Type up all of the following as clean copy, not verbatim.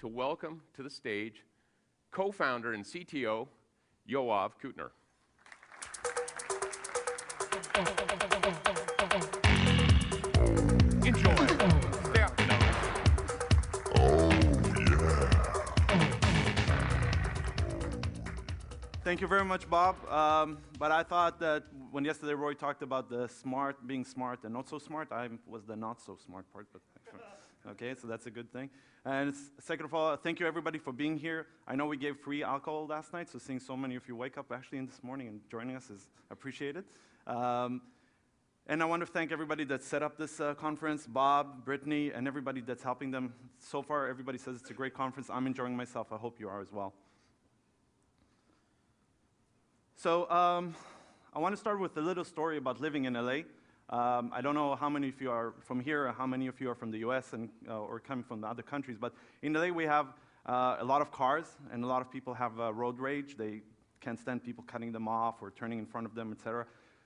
to welcome to the stage co-founder and CTO, Yoav Kutner. Enjoy. Stay up to know. Thank you very much, Bob. But I thought that when yesterday Roy talked about the smart, being smart and not so smart, I was the not so smart part. But okay, so that's a good thing. And second of all, thank you everybody for being here. I know we gave free alcohol last night, so seeing so many of you wake up actually in this morning and joining us is appreciated. And I want to thank everybody that set up this conference, Bob, Brittany, and everybody that's helping them. So far, everybody says it's a great conference. I'm enjoying myself. I hope you are as well. So I want to start with a little story about living in LA. I don't know how many of you are from here or how many of you are from the US and, or coming from the other countries, but in LA we have a lot of cars and a lot of people have road rage. They can't stand people cutting them off or turning in front of them, etc.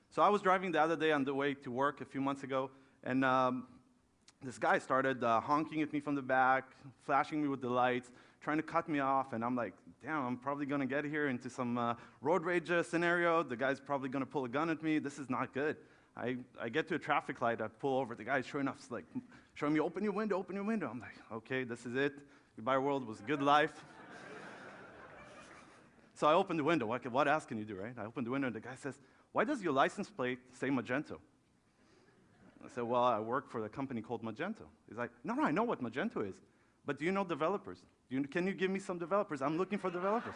So I was driving the other day on the way to work a few months ago, and this guy started honking at me from the back, flashing me with the lights, trying to cut me off, and I'm like, damn, I'm probably gonna get here into some road rage scenario. The guy's probably gonna pull a gun at me. This is not good. I get to a traffic light, I pull over, the guy sure enough is like, showing me, open your window, open your window. I'm like, okay, this is it. Goodbye world, was a good life. So I opened the window, what else can you do, right? I opened the window and the guy says, why does your license plate say Magento? I said, well, I work for a company called Magento. He's like, no, I know what Magento is, but do you know developers? Can you give me some developers? I'm looking for developers.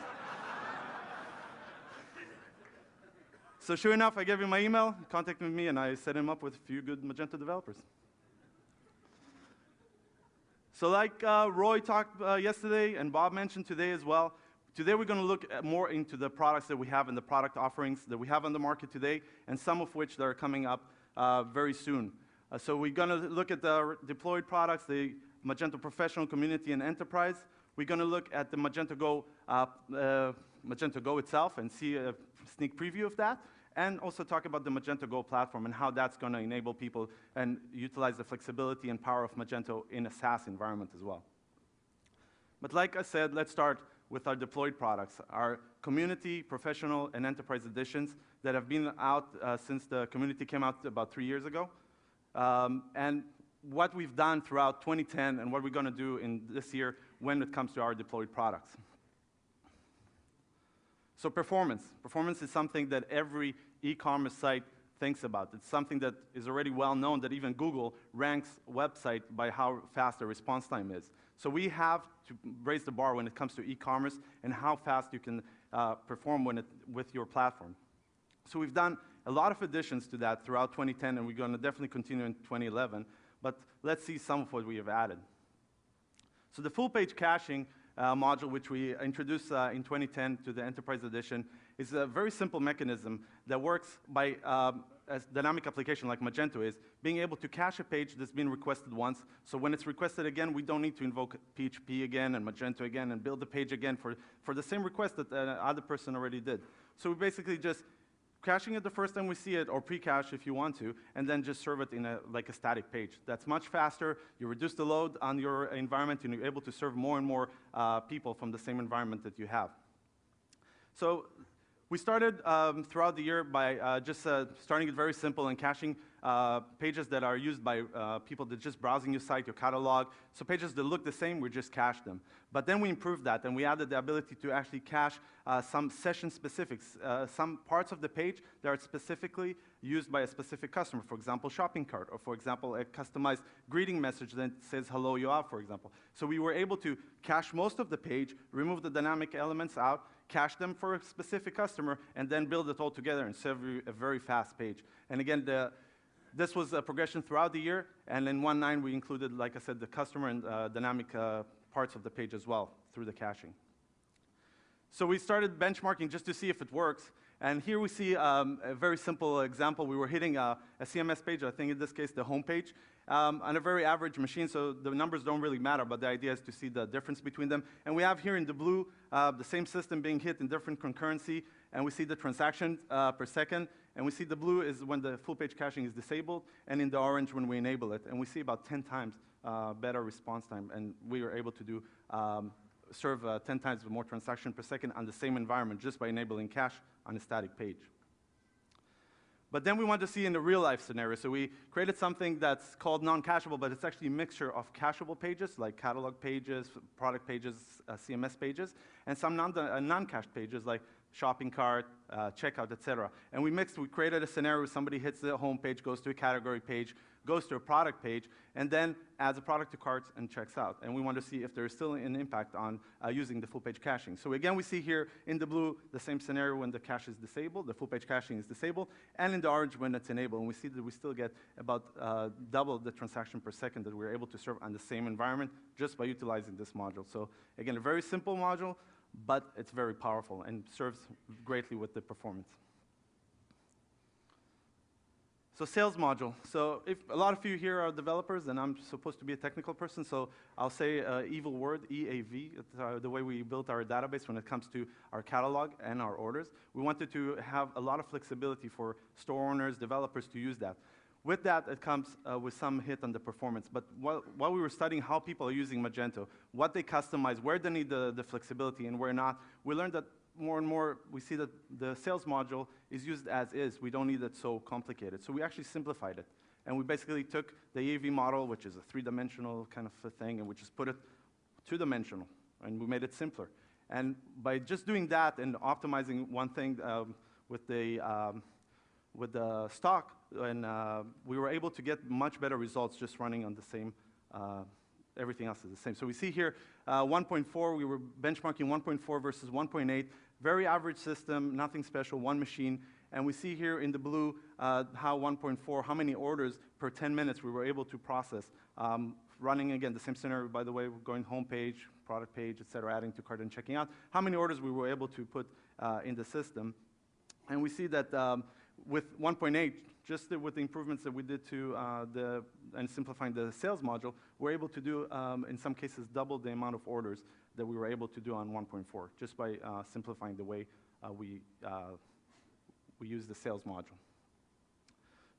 So sure enough, I gave him my email, he contacted me, and I set him up with a few good Magento developers. So like Roy talked yesterday, and Bob mentioned today as well, today we're going to look more into the products that we have and the product offerings that we have on the market today, and some of which that are coming up very soon. So we're going to look at the deployed products, the Magento Professional, Community, and Enterprise. We're going to look at the Magento Go itself and see a sneak preview of that, and also talk about the Magento Go platform and how that's going to enable people and utilize the flexibility and power of Magento in a SaaS environment as well. But like I said, let's start with our deployed products, our Community, Professional, and Enterprise editions that have been out since the Community came out about 3 years ago. And what we've done throughout 2010 and what we're going to do in this year when it comes to our deployed products. So performance. Performance is something that every e-commerce site thinks about. It's something that is already well known that even Google ranks website by how fast the response time is. So we have to raise the bar when it comes to e-commerce and how fast you can perform with your platform. So we've done a lot of additions to that throughout 2010, and we're going to definitely continue in 2011. But let's see some of what we have added. So the full page caching module, which we introduced in 2010 to the Enterprise Edition, is a very simple mechanism that works by a dynamic application like Magento is, being able to cache a page that's been requested once. So when it's requested again, we don't need to invoke PHP again and Magento again and build the page again for the same request that the other person already did. So we basically just caching it the first time we see it, or pre-cache if you want to, and then just serve it in like a static page. That's much faster. You reduce the load on your environment, and you're able to serve more and more people from the same environment that you have. So we started throughout the year by just starting it very simple and caching pages that are used by people that just browsing your site, your catalog. So pages that look the same, we just cache them. But then we improved that, and we added the ability to actually cache some session specifics, some parts of the page that are specifically used by a specific customer. For example, shopping cart, or for example, a customized greeting message that says hello Yoav, for example. So we were able to cache most of the page, remove the dynamic elements out, cache them for a specific customer, and then build it all together and serve you a very fast page. And again, this was a progression throughout the year, and in 1.9 we included, like I said, the customer and dynamic parts of the page as well through the caching. So we started benchmarking just to see if it works, and here we see a very simple example. We were hitting a CMS page, I think in this case the home page, on a very average machine, so the numbers don't really matter, but the idea is to see the difference between them. And we have here in the blue the same system being hit in different concurrency, and we see the transaction per second, and we see the blue is when the full page caching is disabled, and in the orange when we enable it, and we see about 10 times better response time, and we are able to do serve 10 times more transactions per second on the same environment just by enabling cache on a static page. But then we want to see in the real-life scenario. So we created something that's called non-cacheable, but it's actually a mixture of cacheable pages, like catalog pages, product pages, CMS pages, and some non-cached pages, like shopping cart, checkout, etc. And we created a scenario where somebody hits the home page, goes to a category page, goes to a product page, and then adds a product to carts and checks out. And we want to see if there is still an impact on using the full page caching. So again, we see here in the blue the same scenario when the cache is disabled, the full page caching is disabled, and in the orange when it's enabled. And we see that we still get about double the transaction per second that we're able to serve on the same environment just by utilizing this module. So again, a very simple module, but it's very powerful and serves greatly with the performance. So sales module. So if a lot of you here are developers, and I'm supposed to be a technical person, so I'll say evil word, EAV, the way we built our database when it comes to our catalog and our orders. We wanted to have a lot of flexibility for store owners, developers to use that. With that, it comes with some hit on the performance. But while we were studying how people are using Magento, what they customize, where they need the flexibility and where not, we learned that more and more we see that the sales module is used as is. We don't need it so complicated. So we actually simplified it. And we basically took the EAV model, which is a three-dimensional kind of a thing, and we just put it two-dimensional, and we made it simpler. And by just doing that and optimizing one thing with the stock, and we were able to get much better results just running on the same, everything else is the same. So we see here 1.4, we were benchmarking 1.4 versus 1.8, very average system, nothing special, one machine. And we see here in the blue how 1.4, how many orders per 10 minutes we were able to process. Running, again, the same scenario, by the way, we're going home page, product page, et cetera, adding to cart and checking out, how many orders we were able to put in the system. And we see that with 1.8, just with the improvements that we did to and simplifying the sales module, we're able to do, in some cases, double the amount of orders that we were able to do on 1.4, just by simplifying the way we use the sales module.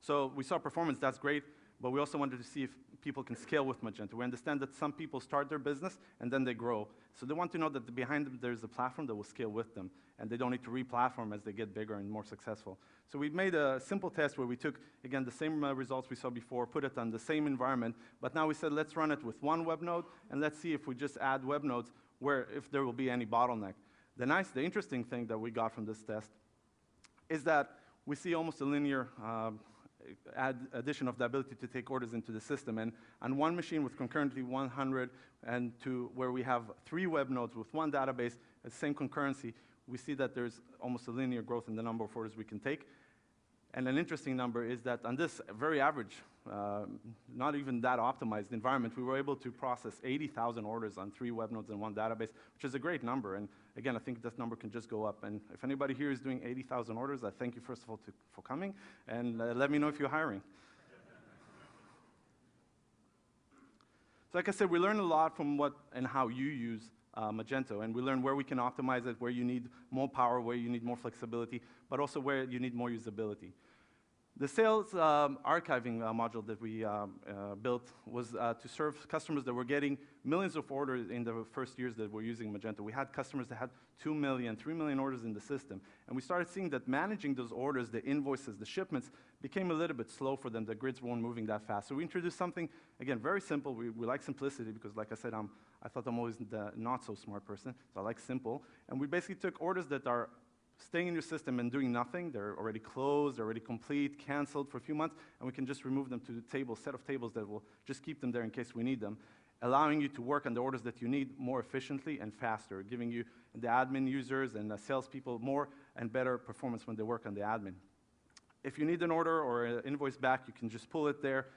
So we saw performance, that's great, but we also wanted to see if people can scale with Magento. We understand that some people start their business and then they grow. So they want to know that behind them there's a platform that will scale with them, and they don't need to re-platform as they get bigger and more successful. So we made a simple test where we took, again, the same results we saw before, put it on the same environment, but now we said let's run it with one web node, and let's see if we just add web nodes if there will be any bottleneck. The interesting thing that we got from this test is that we see almost a linear addition of the ability to take orders into the system. And on one machine with concurrently 100 and to where we have 3 web nodes with one database, the same concurrency, we see that there's almost a linear growth in the number of orders we can take. And an interesting number is that on this very average, not even that optimized environment, we were able to process 80,000 orders on 3 web nodes and 1 database, which is a great number. And again, I think this number can just go up. And if anybody here is doing 80,000 orders, I thank you, first of all, for coming. And let me know if you're hiring. So like I said, we learned a lot from what and how you use Magento, and we learn where we can optimize it, where you need more power, where you need more flexibility, but also where you need more usability. The sales archiving module that we built was to serve customers that were getting millions of orders in the first years that we're using Magento. We had customers that had 2 million, 3 million orders in the system, and we started seeing that managing those orders, the invoices, the shipments, became a little bit slow for them. The grids weren't moving that fast. So we introduced something, again, very simple. We like simplicity because, like I said, I thought I'm always the not-so-smart person, so I like simple. And we basically took orders that are staying in your system and doing nothing. They're already closed, they're already complete, canceled for a few months, and we can just remove them to the set of tables that will just keep them there in case we need them, allowing you to work on the orders that you need more efficiently and faster, giving you the admin users and the salespeople more and better performance when they work on the admin. If you need an order or an invoice back, you can just pull it there,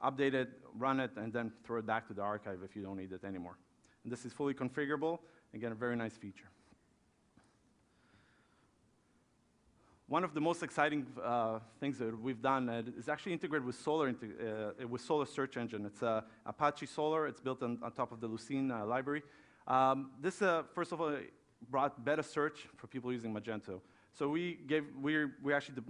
update it, run it, and then throw it back to the archive if you don't need it anymore. And this is fully configurable. Again, a very nice feature. One of the most exciting things that we've done is actually integrated with Solar Search Engine. It's Apache Solar. It's built on top of the Lucene library. This, first of all, brought better search for people using Magento. So we're actually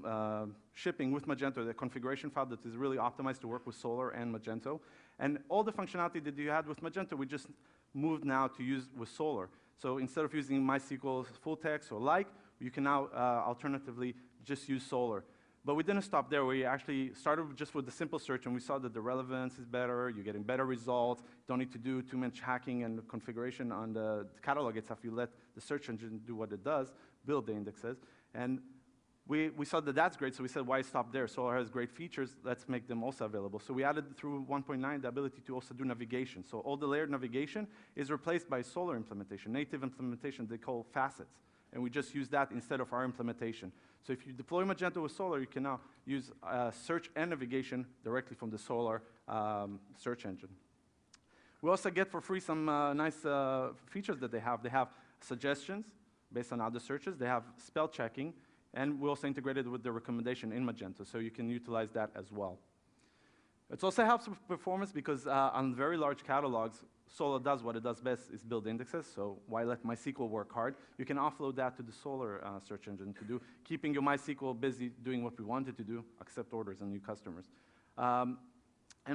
shipping with Magento the configuration file that is really optimized to work with Solar and Magento. And all the functionality that you had with Magento, we just moved now to use with Solar. So instead of using MySQL full text or like, you can now alternatively just use Solar. But we didn't stop there. We actually started just with the simple search, and we saw that the relevance is better, you're getting better results, don't need to do too much hacking and configuration on the catalog itself. You let the search engine do what it does, build the indexes. And we saw that that's great, so we said, why stop there? Solar has great features, let's make them also available. So we added through 1.9 the ability to also do navigation. So all the layered navigation is replaced by Solar implementation, native implementation they call facets. And we just use that instead of our implementation. So if you deploy Magento with Solar, you can now use search and navigation directly from the Solar search engine. We also get for free some nice features that they have. They have suggestions based on other searches. They have spell checking. And we also integrated with the recommendation in Magento, so you can utilize that as well. It also helps with performance because on very large catalogs, Solar does what it does best, is build indexes, so why let MySQL work hard? You can offload that to the Solar search engine to do, keeping your MySQL busy doing what we wanted to do, accept orders and new customers. And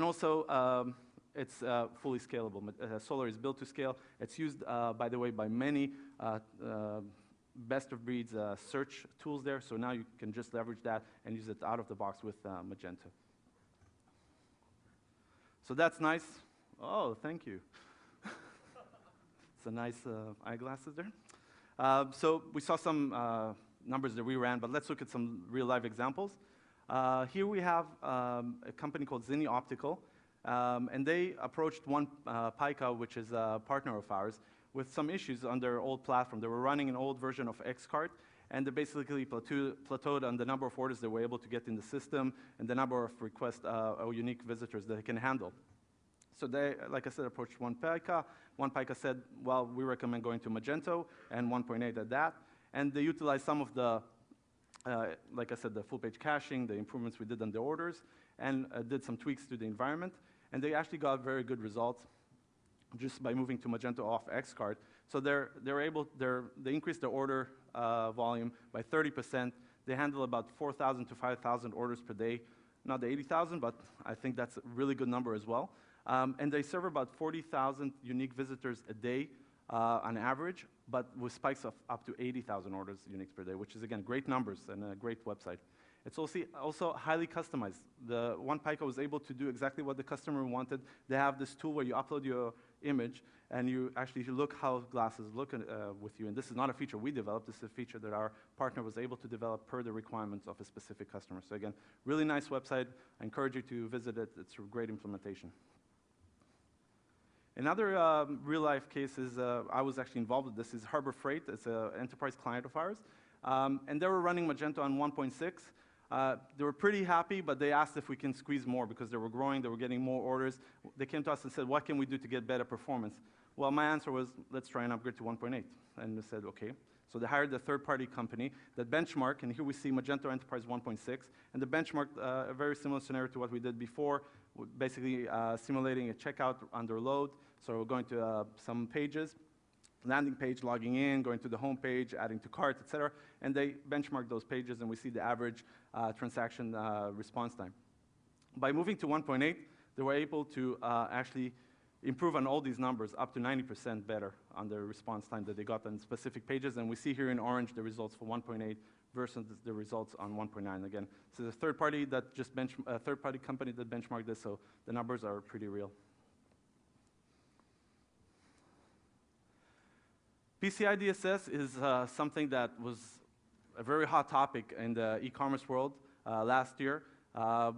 also, it's fully scalable. Solar is built to scale. It's used, by the way, by many best-of-breeds search tools there, so now you can just leverage that and use it out of the box with Magento. So that's nice. Oh, thank you. It's a nice eyeglasses there. So we saw some numbers that we ran, but let's look at some real-life examples. Here we have a company called Zenni Optical, and they approached Pica, which is a partner of ours, with some issues on their old platform. They were running an old version of Xcart, and they basically plateaued on the number of orders they were able to get in the system and the number of requests or unique visitors that they can handle. So they, like I said, approached Pica. Pica said, well, we recommend going to Magento, and 1.8 at that. And they utilized some of the, like I said, the full-page caching, the improvements we did on the orders, and did some tweaks to the environment. And they actually got very good results just by moving to Magento off Xcart. So they increased their order volume by 30%. They handle about 4,000 to 5,000 orders per day. Not the 80,000, but I think that's a really good number as well. And they serve about 40,000 unique visitors a day on average, but with spikes of up to 80,000 orders unique per day, which is, again, great numbers and a great website. It's also highly customized. The Pica was able to do exactly what the customer wanted. They have this tool where you upload your image, and you actually look how glasses look with you. And this is not a feature we developed. This is a feature that our partner was able to develop per the requirements of a specific customer. So again, really nice website. I encourage you to visit it. It's a great implementation. Another real-life case is, I was actually involved with this, is Harbor Freight. It's an enterprise client of ours. And they were running Magento on 1.6. They were pretty happy, but they asked if we can squeeze more because they were growing, they were getting more orders. They came to us and said, what can we do to get better performance? Well, my answer was, let's try and upgrade to 1.8. And they said, okay. So they hired a third-party company that benchmarked, and here we see Magento Enterprise 1.6, and they benchmarked a very similar scenario to what we did before, basically simulating a checkout under load. So we're going to some pages, landing page, logging in, going to the home page, adding to cart, et cetera, and they benchmark those pages, and we see the average transaction response time. By moving to 1.8, they were able to actually improve on all these numbers up to 90% better on the response time that they got on specific pages, and we see here in orange the results for 1.8 versus the results on 1.9. Again, so the third-party company that benchmarked this, so the numbers are pretty real. PCI DSS is something that was a very hot topic in the e-commerce world last year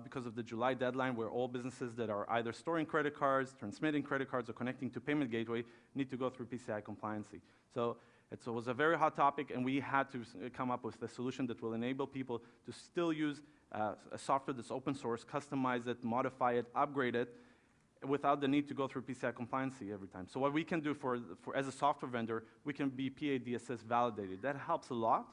because of the July deadline, where all businesses that are either storing credit cards, transmitting credit cards, or connecting to payment gateway need to go through PCI compliancy. So it was a very hot topic, and we had to come up with a solution that will enable people to still use a software that's open source, customize it, modify it, upgrade it, without the need to go through PCI compliancy every time. So what we can do as a software vendor, we can be PA-DSS validated. That helps a lot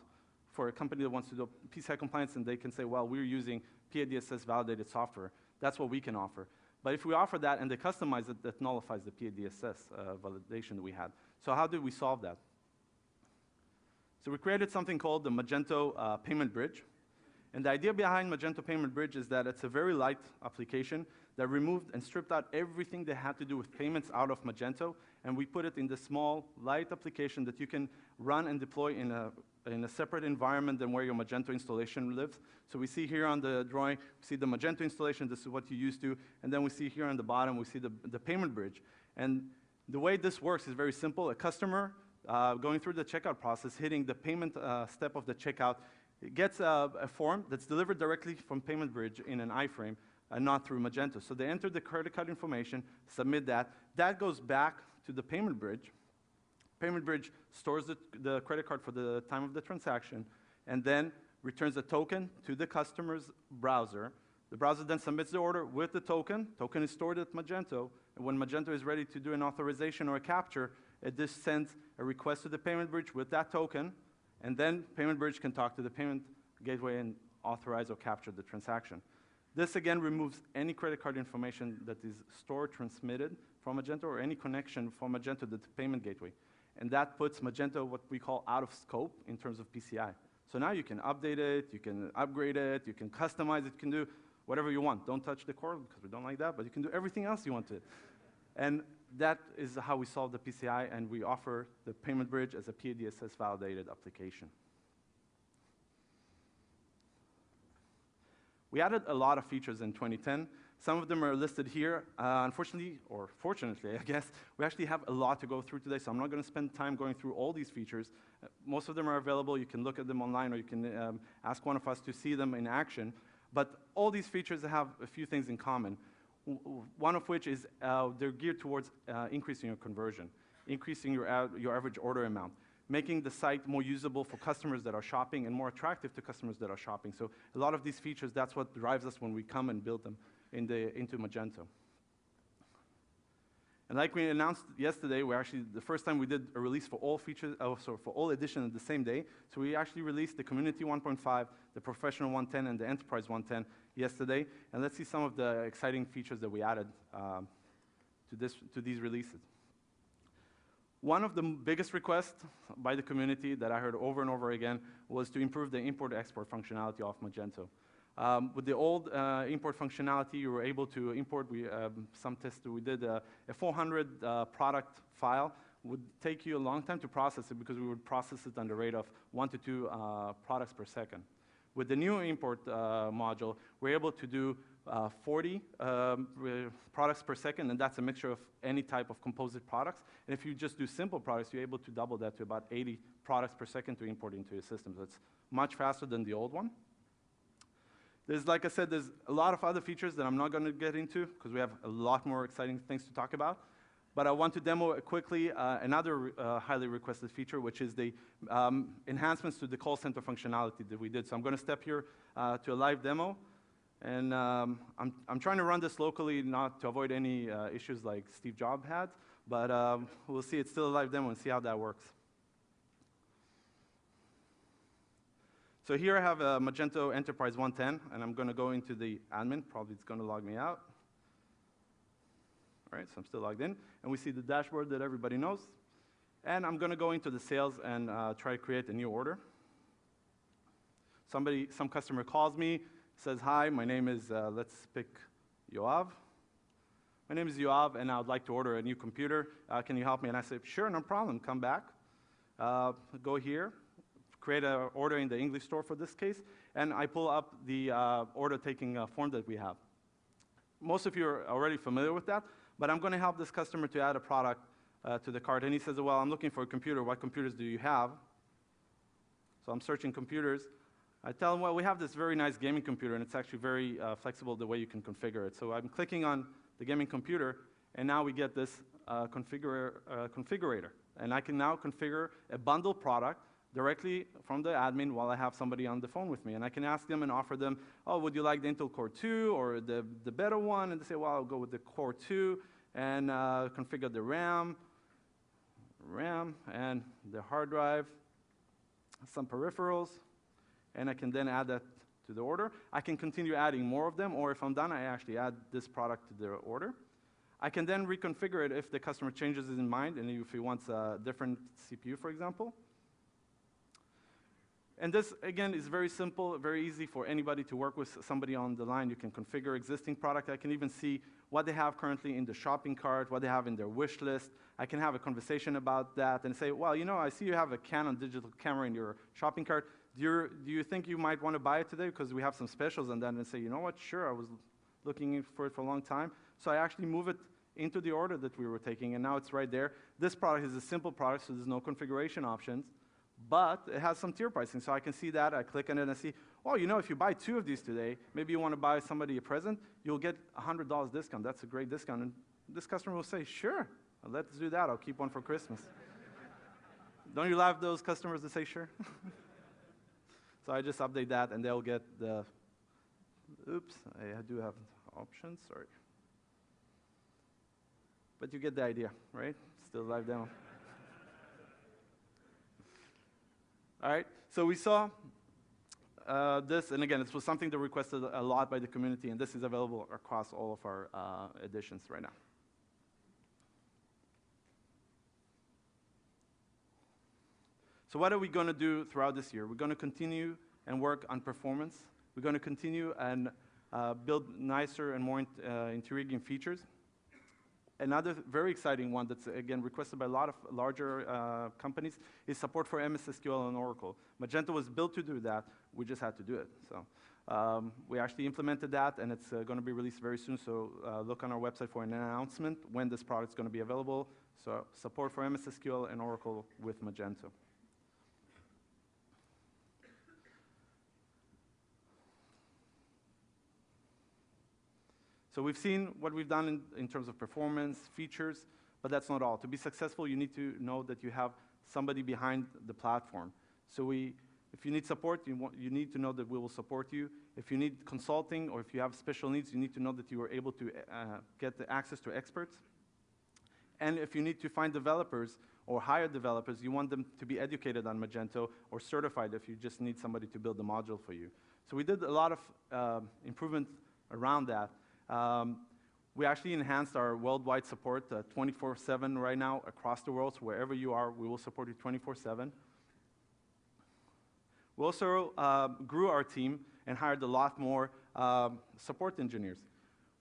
for a company that wants to do PCI compliance, and they can say, well, we're using PA-DSS validated software. That's what we can offer. But if we offer that and they customize it, that nullifies the PA-DSS validation that we had. So how did we solve that? So we created something called the Magento Payment Bridge. And the idea behind Magento Payment Bridge is that it's a very light application that removed and stripped out everything that had to do with payments out of Magento, and we put it in the small, light application that you can run and deploy in a separate environment than where your Magento installation lives. So we see here on the drawing, we see the Magento installation, this is what you used to, and then we see here on the bottom, we see the payment bridge. And the way this works is very simple. A customer going through the checkout process, hitting the payment step of the checkout, it gets a form that's delivered directly from Payment Bridge in an iframe, and not through Magento. So they enter the credit card information, submit that. That goes back to the Payment Bridge. Payment Bridge stores the credit card for the time of the transaction, and then returns a token to the customer's browser. The browser then submits the order with the token. Token is stored at Magento, and when Magento is ready to do an authorization or a capture, it just sends a request to the Payment Bridge with that token, and then Payment Bridge can talk to the payment gateway and authorize or capture the transaction. This again removes any credit card information that is stored, transmitted from Magento, or any connection from Magento to the payment gateway. And that puts Magento what we call out of scope in terms of PCI. So now you can update it, you can upgrade it, you can customize it, you can do whatever you want. Don't touch the core because we don't like that, but you can do everything else you want to. And that is how we solve the PCI, and we offer the Payment Bridge as a PADSS validated application. We added a lot of features in 2010. Some of them are listed here. Unfortunately, or fortunately, I guess, we actually have a lot to go through today, so I'm not going to spend time going through all these features. Most of them are available. You can look at them online, or you can ask one of us to see them in action. But all these features have a few things in common. One of which is they're geared towards increasing your conversion, increasing your average order amount, making the site more usable for customers that are shopping and more attractive to customers that are shopping. So a lot of these features, that's what drives us when we come and build them into Magento. And like we announced yesterday, we're actually, the first time we did a release for all features, for all editions the same day. So we actually released the Community 1.5, the Professional 110, and the Enterprise 110 yesterday. And let's see some of the exciting features that we added to these releases. One of the biggest requests by the community that I heard over and over again was to improve the import-export functionality of Magento. With the old import functionality, you were able to import, some tests we did, a 400 product file would take you a long time to process it because we would process it on the rate of 1 to 2 products per second. With the new import module, we're able to do 40 products per second, and that's a mixture of any type of composite products. And if you just do simple products, you're able to double that to about 80 products per second to import into your system. So it's much faster than the old one. There's, like I said, there's a lot of other features that I'm not going to get into because we have a lot more exciting things to talk about. But I want to demo quickly another highly requested feature, which is the enhancements to the call center functionality that we did. So I'm going to step here to a live demo. And I'm trying to run this locally, not to avoid any issues like Steve Jobs had. But we'll see. It's still a live demo and see how that works. So here I have a Magento Enterprise 110, and I'm going to go into the admin. Probably it's going to log me out. All right, so I'm still logged in. And we see the dashboard that everybody knows. And I'm going to go into the sales and try to create a new order. Some customer calls me, says, hi, my name is, let's pick Yoav. My name is Yoav, and I would like to order a new computer. Can you help me? And I say, sure, no problem. Come back. Go here. Create an order in the English store for this case, and I pull up the order taking form that we have. Most of you are already familiar with that, but I'm going to help this customer to add a product to the cart. And he says, well, I'm looking for a computer. What computers do you have? So I'm searching computers. I tell him, well, we have this very nice gaming computer, and it's actually very flexible the way you can configure it. So I'm clicking on the gaming computer, and now we get this configurator. And I can now configure a bundle product directly from the admin while I have somebody on the phone with me. And I can ask them and offer them, oh, would you like the Intel Core 2 or the better one? And they say, well, I'll go with the Core 2 and configure the RAM, and the hard drive, some peripherals, and I can then add that to the order. I can continue adding more of them, or if I'm done, I actually add this product to the order. I can then reconfigure it if the customer changes his mind and if he wants a different CPU, for example. And this, again, is very simple, very easy for anybody to work with somebody on the line. You can configure existing product. I can even see what they have currently in the shopping cart, what they have in their wish list. I can have a conversation about that and say, well, you know, I see you have a Canon digital camera in your shopping cart. Do you think you might want to buy it today because we have some specials on that? And say, you know what, sure, I was looking for it for a long time. So I actually move it into the order that we were taking, and now it's right there. This product is a simple product, so there's no configuration options. But it has some tier pricing, so I can see that. I click on it and I see, oh, you know, if you buy 2 of these today, maybe you want to buy somebody a present, you'll get $100 discount. That's a great discount. And this customer will say, sure, let's do that. I'll keep one for Christmas. Don't you love those customers that say sure? So I just update that, and they'll get the, oops, I do have options, sorry. But you get the idea, right? Still live demo. All right, so we saw this, and again, this was something that requested a lot by the community, and this is available across all of our editions right now. So what are we going to do throughout this year? We're going to continue and work on performance. We're going to continue and build nicer and more intriguing features. Another very exciting one that's, again, requested by a lot of larger companies is support for MS SQL and Oracle. Magento was built to do that. We just had to do it. So we actually implemented that, and it's going to be released very soon. So look on our website for an announcement when this product is going to be available. So support for MS SQL and Oracle with Magento. So we've seen what we've done in terms of performance, features, but that's not all. To be successful, you need to know that you have somebody behind the platform. So if you need support, you need to know that we will support you. If you need consulting or if you have special needs, you need to know that you are able to get the access to experts. And if you need to find developers or hire developers, you want them to be educated on Magento or certified if you just need somebody to build the module for you. So we did a lot of improvement around that. We actually enhanced our worldwide support 24/7 right now across the world. So wherever you are, we will support you 24/7. We also grew our team and hired a lot more support engineers.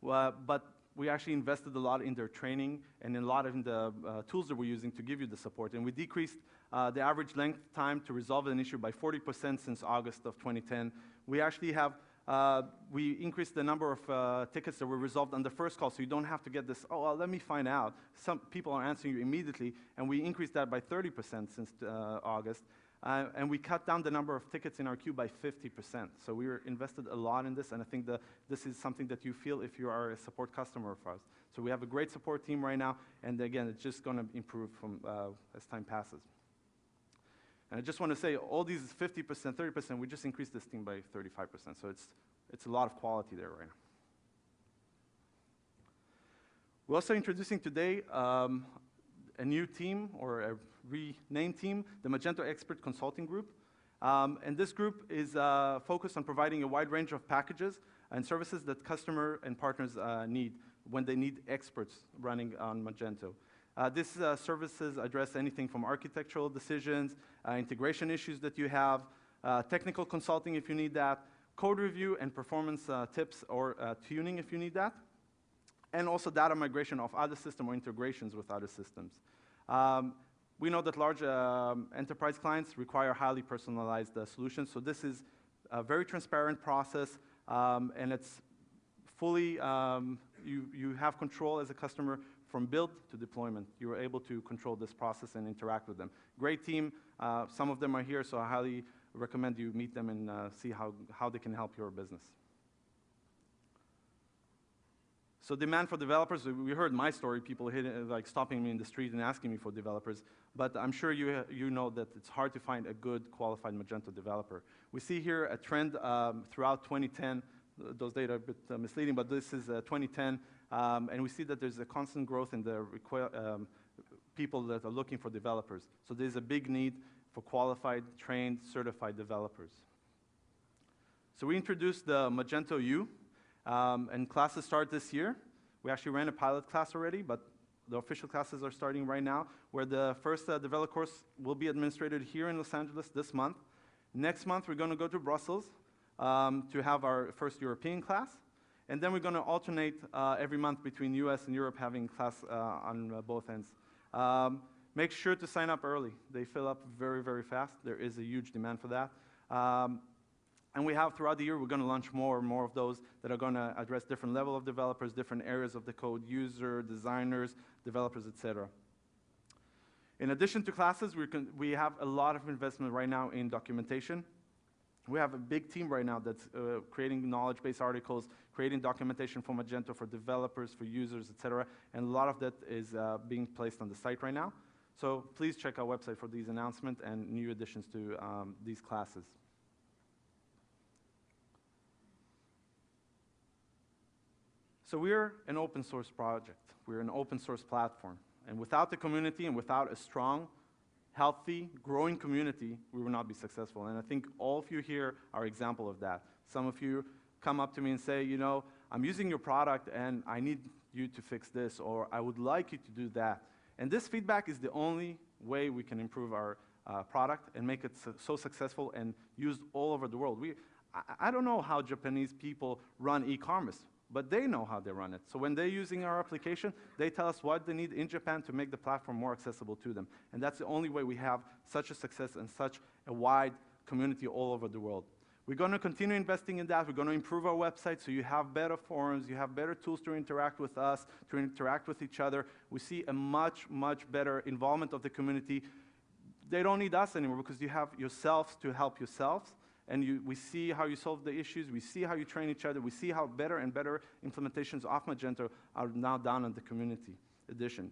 But we actually invested a lot in their training and in a lot of the tools that we're using to give you the support. And we decreased the average length time to resolve an issue by 40% since August of 2010. We actually have we increased the number of tickets that were resolved on the first call, so you don't have to get this, oh, well, let me find out. Some people are answering you immediately, and we increased that by 30% since August. And we cut down the number of tickets in our queue by 50%. So we invested a lot in this, and I think that this is something that you feel if you are a support customer of ours. So we have a great support team right now, and again, it's just going to improve from, as time passes. And I just want to say, all these 50%, 30%, we just increased this team by 35%. So it's a lot of quality there right now. We're also introducing today a new team, or a renamed team, the Magento Expert Consulting Group. And this group is focused on providing a wide range of packages and services that customer and partners need when they need experts running on Magento. These services address anything from architectural decisions, integration issues that you have, technical consulting if you need that, code review and performance tips or tuning if you need that, and also data migration of other systems or integrations with other systems. We know that large enterprise clients require highly personalized solutions, so this is a very transparent process, and it's fully, you have control as a customer from build to deployment. You are able to control this process and interact with them. Great team. Some of them are here, so I highly recommend you meet them and see how they can help your business. So demand for developers, we heard my story, people like stopping me in the street and asking me for developers, but I'm sure you know that it's hard to find a good qualified Magento developer. We see here a trend throughout 2010. Those data are a bit misleading, but this is 2010, and we see that there's a constant growth in the people that are looking for developers. So there's a big need for qualified, trained, certified developers. So we introduced the Magento U, and classes start this year. We actually ran a pilot class already, but the official classes are starting right now, where the first developer course will be administrated here in Los Angeles this month. Next month, we're going to go to Brussels to have our first European class. And then we're going to alternate every month between US and Europe having class on both ends. Make sure to sign up early. They fill up very, very fast. There is a huge demand for that. And we have, throughout the year, we're going to launch more and more of those that are going to address different level of developers, different areas of the code, user, designers, developers, etc. In addition to classes, we have a lot of investment right now in documentation. We have a big team right now that's creating knowledge-based articles, creating documentation for Magento, for developers, for users, etc. And a lot of that is being placed on the site right now. So please check our website for these announcements and new additions to these classes. So we're an open source project. We're an open source platform. And without the community and without a strong, healthy, growing community, we will not be successful. And I think all of you here are example of that. Some of you come up to me and say, you know, I'm using your product and I need you to fix this, or I would like you to do that. And this feedback is the only way we can improve our product and make it so successful and used all over the world. I don't know how Japanese people run e-commerce, but they know how they run it. So when they're using our application, they tell us what they need in Japan to make the platform more accessible to them. And that's the only way we have such a success and such a wide community all over the world. We're going to continue investing in that. We're going to improve our website so you have better forums, you have better tools to interact with us, to interact with each other. We see a much, much better involvement of the community. They don't need us anymore because you have yourselves to help yourselves. And we see how you solve the issues, we see how you train each other, we see how better and better implementations of Magento are now done on the community edition.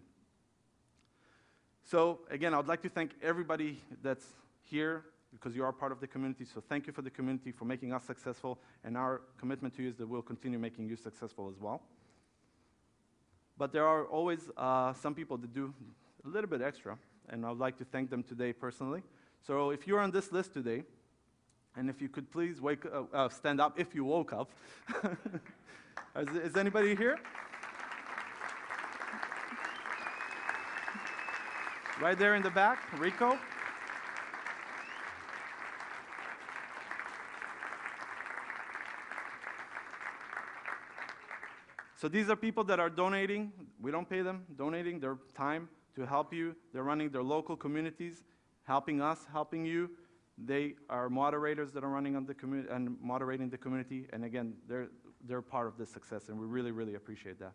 So again, I would like to thank everybody that's here because you are part of the community. So thank you for the community for making us successful, and our commitment to you is that we'll continue making you successful as well. But there are always some people that do a little bit extra, and I would like to thank them today personally. So if you're on this list today, and if you could please stand up if you woke up. Is anybody here? Right there in the back, Rico. So these are people that are donating. We don't pay them, donating their time to help you. They're running their local communities, helping us, helping you. They are moderators that are running on the community and moderating the community. And again, they're part of this success, and we really, really appreciate that.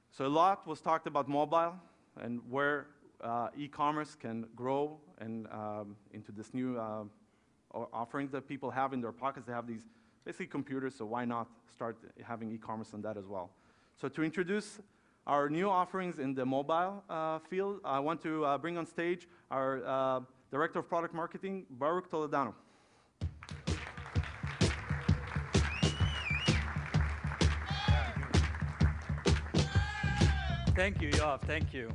So a lot was talked about mobile and where e-commerce can grow and into this new offerings that people have in their pockets. They have these basically computers, so why not start having e-commerce on that as well? So to introduce our new offerings in the mobile field, I want to bring on stage our Director of Product Marketing, Baruch Toledano. Thank you, Yoav. Thank you.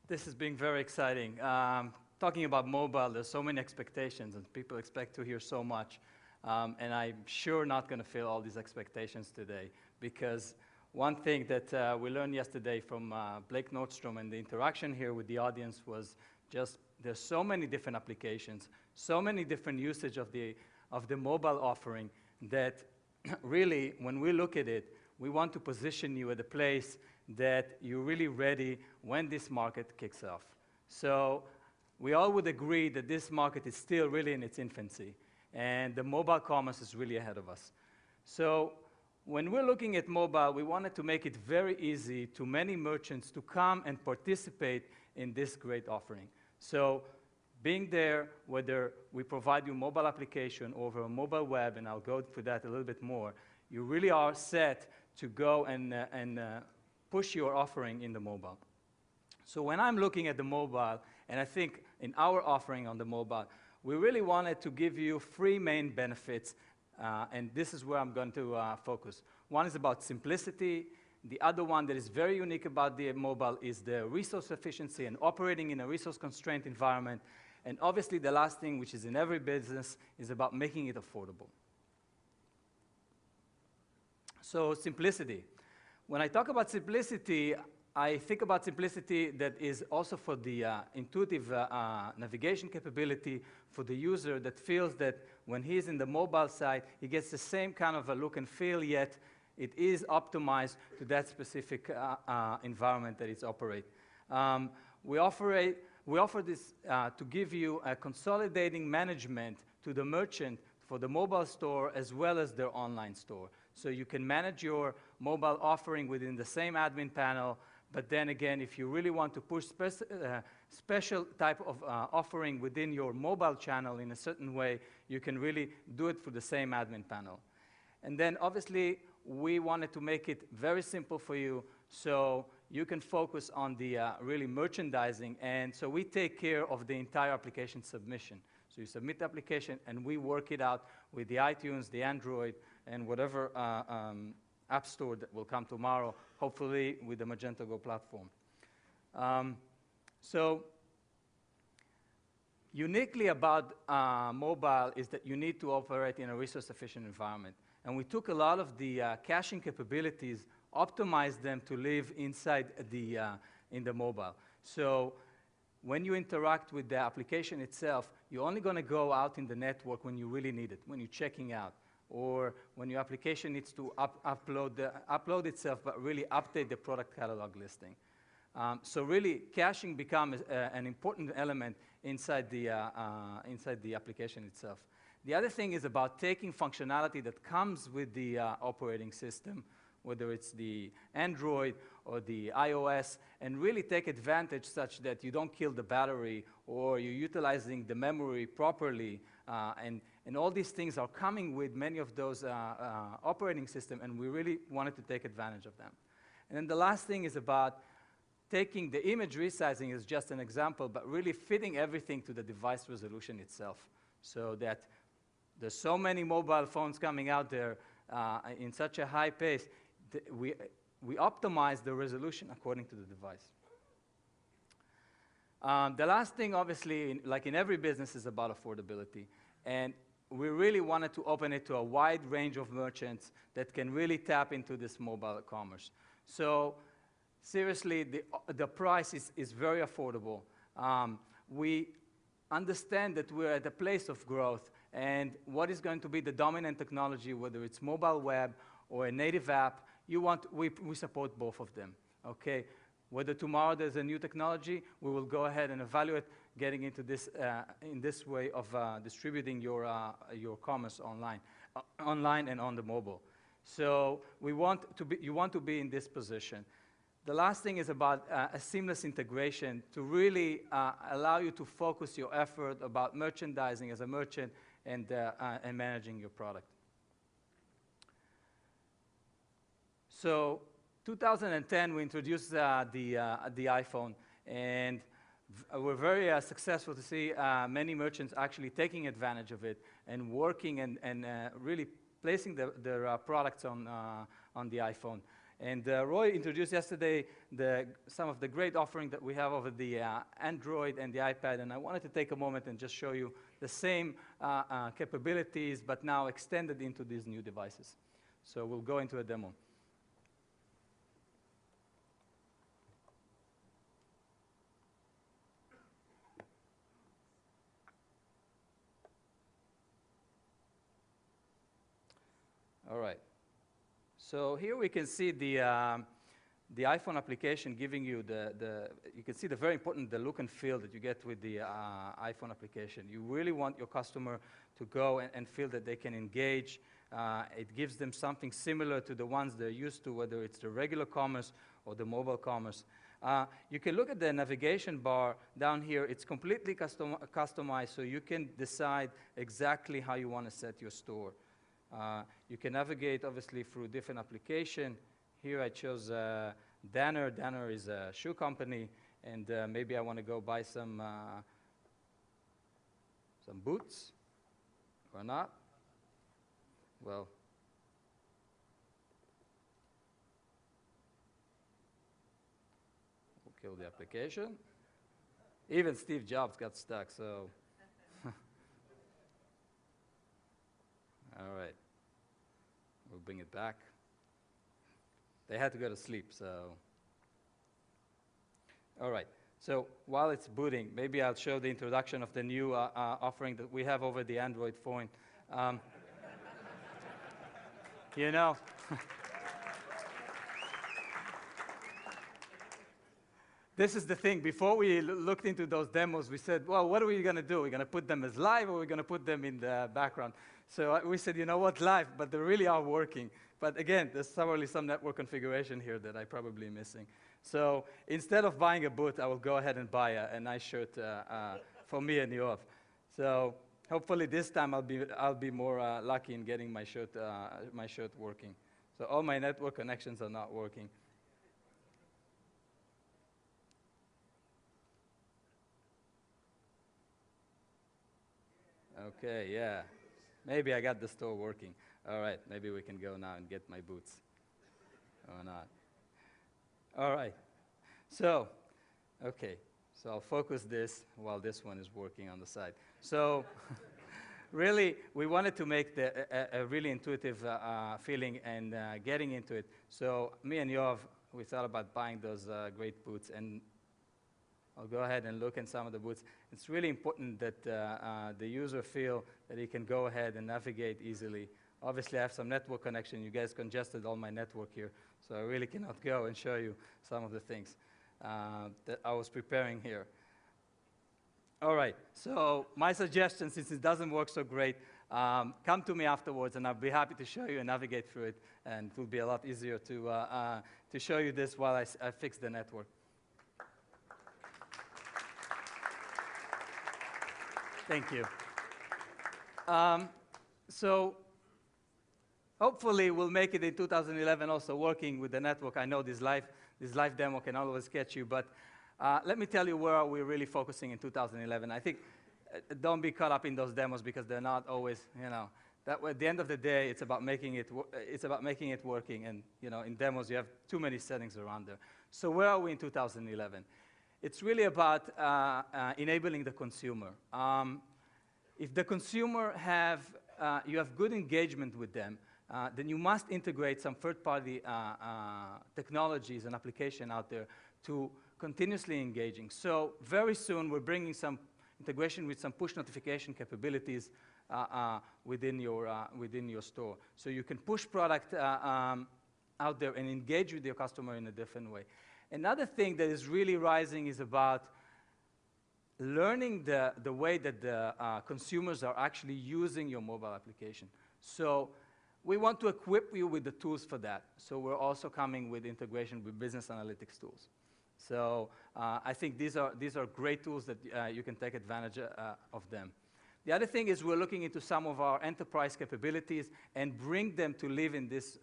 This has been very exciting. Talking about mobile, there's so many expectations, and people expect to hear so much. And I'm sure not going to fill all these expectations today, because one thing that we learned yesterday from Blake Nordstrom and the interaction here with the audience was just there's so many different applications, so many different usage of the mobile offering that really, when we look at it, we want to position you at a place that you're really ready when this market kicks off. So we all would agree that this market is still really in its infancy, and the mobile commerce is really ahead of us. So when we're looking at mobile, we wanted to make it very easy to many merchants to come and participate in this great offering. So being there, whether we provide you mobile application over a mobile web, and I'll go through that a little bit more, you really are set to go and push your offering in the mobile. So when I'm looking at the mobile, and I think in our offering on the mobile, we really wanted to give you 3 main benefits, and this is where I'm going to focus. One is about simplicity. The other one that is very unique about the mobile is the resource efficiency and operating in a resource-constrained environment. And obviously, the last thing, which is in every business, is about making it affordable. So simplicity. When I talk about simplicity, I think about simplicity that is also for the intuitive navigation capability for the user that feels that when he's in the mobile site, he gets the same kind of a look and feel, yet it is optimized to that specific environment that it's operate. We offer this to give you a consolidating management to the merchant for the mobile store as well as their online store. So you can manage your mobile offering within the same admin panel, but then again, if you really want to push special type of offering within your mobile channel in a certain way, you can really do it through the same admin panel. And then obviously, we wanted to make it very simple for you so you can focus on the really merchandising. And so we take care of the entire application submission. So you submit the application, and we work it out with the iTunes, the Android, and whatever app store that will come tomorrow, hopefully with the Magento Go platform. So uniquely about mobile is that you need to operate in a resource-efficient environment. And we took a lot of the caching capabilities, optimized them to live inside in the mobile. So when you interact with the application itself, you're only going to go out in the network when you really need it, when you're checking out, or when your application needs to upload itself, but really update the product catalog listing. So really, caching becomes an important element inside the application itself. The other thing is about taking functionality that comes with the operating system, whether it's the Android or the iOS, and really take advantage such that you don't kill the battery or you're utilizing the memory properly. And all these things are coming with many of those operating systems, and we really wanted to take advantage of them. And then the last thing is about taking the image resizing as just an example, but really fitting everything to the device resolution itself, so that there's so many mobile phones coming out there in such a high pace, we optimize the resolution according to the device. The last thing, obviously, like in every business, is about affordability. And we really wanted to open it to a wide range of merchants that can really tap into this mobile commerce. So seriously, the price is very affordable. We understand that we're at a place of growth, and what is going to be the dominant technology, whether it's mobile web or a native app, we support both of them, okay? Whether tomorrow there's a new technology, we will go ahead and evaluate getting into this in this way of distributing your commerce online and on the mobile. So you want to be in this position. The last thing is about a seamless integration to really allow you to focus your effort about merchandising as a merchant and managing your product. So 2010, we introduced the iPhone, and we're very successful to see many merchants actually taking advantage of it and working and really placing their products on the iPhone. And Roy introduced yesterday some of the great offering that we have over the Android and the iPad, and I wanted to take a moment and just show you the same capabilities, but now extended into these new devices. So we'll go into a demo. All right. So here we can see the iPhone application giving you you can see the very important, the look and feel that you get with the iPhone application. You really want your customer to go and feel that they can engage. It gives them something similar to the ones they're used to, whether it's the regular commerce or the mobile commerce. You can look at the navigation bar down here. It's completely customized, so you can decide exactly how you want to set your store. You can navigate, obviously, through different application. Here I chose Danner. Danner is a shoe company, and maybe I want to go buy some boots, or not. Well, we'll kill the application. Even Steve Jobs got stuck, so. All right. We'll bring it back. They had to go to sleep, so. All right. So here we can see the navigation bar. You can see the very important, the look and feel that you get with the iPhone application. You really want your customer to go and feel that they can engage. It gives them something similar to the ones they're used to, whether it's the regular commerce or the mobile commerce. You can navigate, obviously, through different application. Here I chose Danner. Danner is a shoe company, and maybe I want to go buy some boots, or not. Well, All right. So while it's booting, maybe I'll show the introduction of the new offering that we have over the Android phone. You know, this is the thing. Before we looked into those demos, we said, well, what are we going to do? We're going to put them as live, or we're going to put them in the background? So we said, you know what, live, but they really are working. But again, there's probably some network configuration here that I'm probably missing. So instead of buying a boot, I will go ahead and buy a nice shirt for me and Yoav. So hopefully this time I'll be more lucky in getting my shirt working. So all my network connections are not working. Okay, yeah. Maybe I got the store working. All right, maybe we can go now and get my boots. Or not. All right. So, okay. So I'll focus this while this one is working on the side. So really, we wanted to make a really intuitive feeling and getting into it. So me and Yoav, we thought about buying those great boots, and I'll go ahead and look at some of the boots. It's really important that the user feel that he can go ahead and navigate easily. Obviously, I have some network connection. You guys congested all my network here, so I really cannot go and show you some of the things that I was preparing here. All right, so my suggestion, since it doesn't work so great, come to me afterwards, and I'll be happy to show you and navigate through it, and it will be a lot easier to show you this while I fix the network. Thank you. So hopefully we'll make it in 2011 also working with the network. I know this live demo can always catch you, but let me tell you where we're really focusing in 2011. I think don't be caught up in those demos because they're not always, you know, at the end of the day, it's about making it working. And you know, in demos, you have too many settings around there. So where are we in 2011? It's really about enabling the consumer. If the consumer you have good engagement with them, then you must integrate some third-party technologies and application out there to continuously engaging. So very soon, we're bringing some integration with some push notification capabilities within your store. So you can push product out there and engage with your customer in a different way. Another thing that is really rising is about learning the way that the consumers are actually using your mobile application. So we want to equip you with the tools for that. So we're also coming with integration with business analytics tools. So I think these are great tools that you can take advantage of them. The other thing is we're looking into some of our enterprise capabilities and bring them to live in this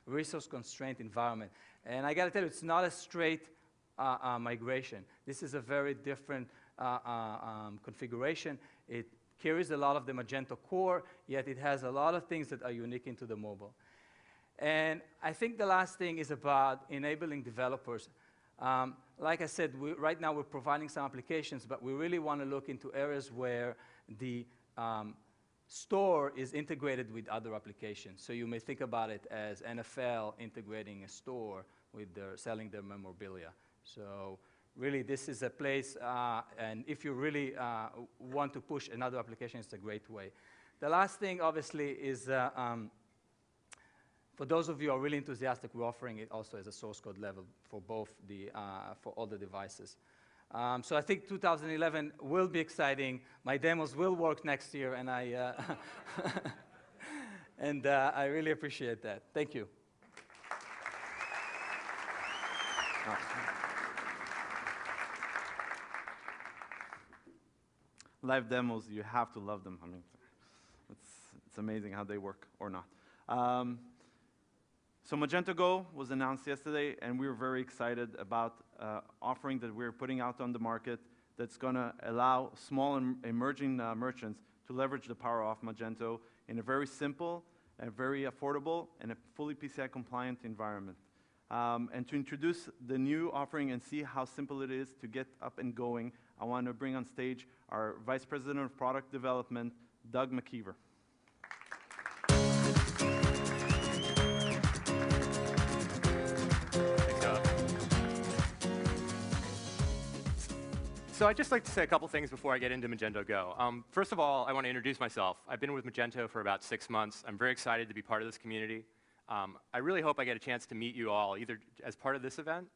resource-constrained environment. And I got to tell you, it's not a straight migration. This is a very different configuration. It carries a lot of the Magento core, yet it has a lot of things that are unique into the mobile. And I think the last thing is about enabling developers. Like I said, right now we're providing some applications, but we really want to look into areas where the store is integrated with other applications. So you may think about it as NFL integrating a store with selling their memorabilia. So really, this is a place, and if you really want to push another application, it's a great way. The last thing, obviously, is for those of you who are really enthusiastic, we're offering it also as a source code level for both for all the devices. So I think 2011 will be exciting. My demos will work next year, and I really appreciate that. Thank you. Live demos, you have to love them. I mean, it's amazing how they work or not. So Magento Go was announced yesterday, and we were very excited about offering that we're putting out on the market that's going to allow small and emerging merchants to leverage the power of Magento in a very simple, a very affordable, and a fully PCI compliant environment. And to introduce the new offering and see how simple it is to get up and going, I want to bring on stage our Vice President of Product Development, Doug McKeever. So I'd just like to say a couple things before I get into Magento Go. First of all, I want to introduce myself. I've been with Magento for about 6 months. I'm very excited to be part of this community. I really hope I get a chance to meet you all, either as part of this event